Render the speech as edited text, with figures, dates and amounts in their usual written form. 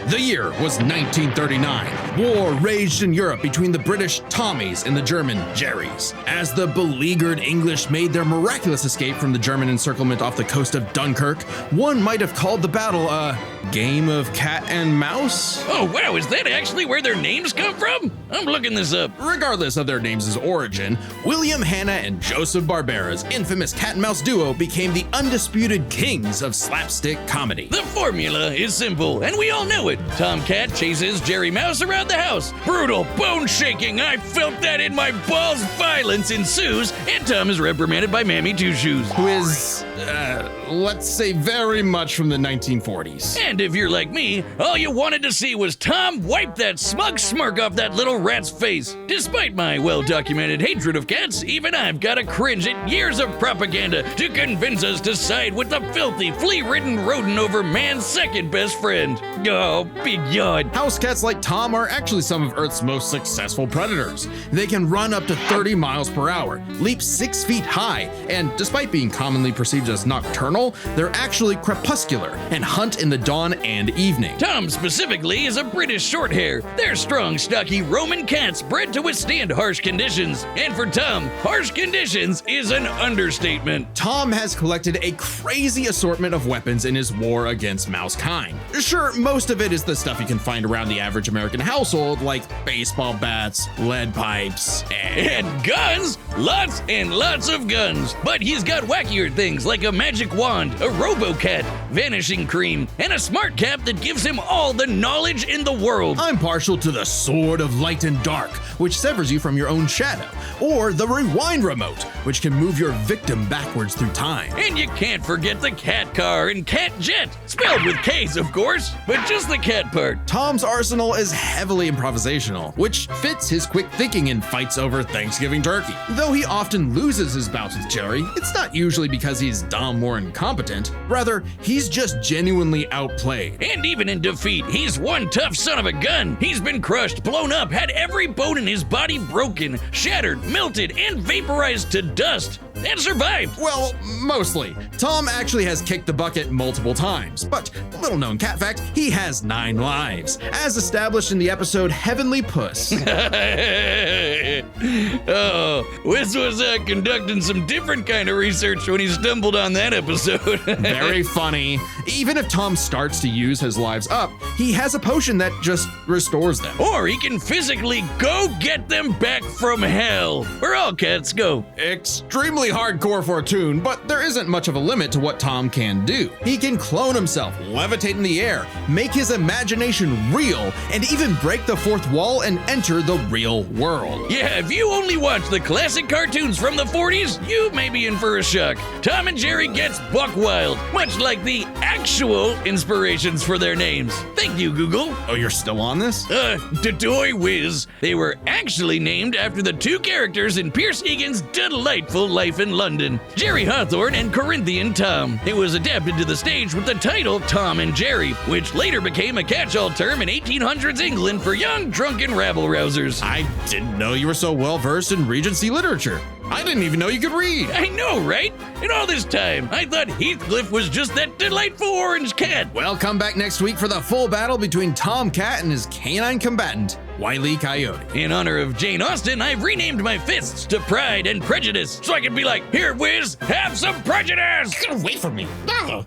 The year was 1939. War raged in Europe between the British Tommies and the German Jerrys. As the beleaguered English made their miraculous escape from the German encirclement off the coast of Dunkirk, one might have called the battle a game of cat and mouse. Oh wow, is that actually where their names come from? I'm looking this up. Regardless of their names' origin, William Hanna and Joseph Barbera's infamous cat and mouse duo became the undisputed kings of slapstick comedy. The formula is simple, and we all know it. Tom Cat chases Jerry Mouse around the house. Brutal, bone-shaking, I felt that in my balls violence ensues, and Tom is reprimanded by Mammy Two Shoes. Who is, let's say, very much from the 1940s. And if you're like me, all you wanted to see was Tom wipe that smug smirk off that little rat's face. Despite my well-documented hatred of cats, even I've got to cringe at years of propaganda to convince us to side with the filthy, flea-ridden rodent over man's second best friend. Oh, big yawn. House cats like Tom are actually some of Earth's most successful predators. They can run up to 30 miles per hour, leap 6 feet high, and despite being commonly perceived as nocturnal, they're actually crepuscular and hunt in the dawn and evening. Tom specifically is a British shorthair. They're strong, stocky Roman cats bred to withstand harsh conditions. And for Tom, harsh conditions is an understatement. Tom has collected a crazy assortment of weapons in his war against mouse kind. Sure, most of it is the stuff you can find around the average American household, like baseball bats, lead pipes, and guns! Lots and lots of guns. But he's got wackier things like a magic wand, a robo-cat, vanishing cream, and a smart cap that gives him all the knowledge in the world. I'm partial to the Sword of Light and Dark, which severs you from your own shadow, or the Rewind Remote, which can move your victim backwards through time. And you can't forget the cat car and cat jet, spelled with K's of course, but just the cat part. Tom's arsenal is heavily improvisational, which fits his quick thinking in fights over Thanksgiving turkey. Though he often loses his bouts with Jerry, it's not usually because he's dumb or incompetent. Rather, he's just genuinely outplayed. And even in defeat, he's one tough son of a gun. He's been crushed, blown up, had every bone in his body broken, shattered, melted, and vaporized to dust, and survived. Well, mostly. Tom actually has kicked the bucket multiple times, but little known cat fact, he has 9 lives, as established in the episode Heavenly Puss. Oh, Wiz was conducting some different kind of research when he stumbled on that episode. Very funny. Even if Tom starts to use his lives up, he has a potion that just restores them. Or he can physically go get them back from hell, where all cats go. Extremely hardcore for a tune, but there isn't much of a limit to what Tom can do. He can clone himself, levitate in the air, make his imagination real, and even break the fourth wall and enter the real world. Yeah, if you only watch the classic cartoons from the 40s, you may be in for a shock. Tom and Jerry gets buck wild, much like the actual inspirations for their names. Thank you, Google. Oh, you're still on this? Dodoy Whiz. They were actually named after the 2 characters in Pierce Egan's delightful Life in London, Jerry Hawthorne and Corinthian Tom. It was adapted to the stage with the title Tom and Jerry, which later became a catch-all term in 1800s England for young drunken rabble-rousers. I didn't know you were so well-versed in Regency literature. I didn't even know you could read. I know, right? And all this time, I thought Heathcliff was just that delightful orange cat. Well, come back next week for the full battle between Tom Cat and his canine combatant, Wile E. Coyote. In honor of Jane Austen, I've renamed my fists to Pride and Prejudice, so I can be like, here, Wiz, have some prejudice! Get away from me. No.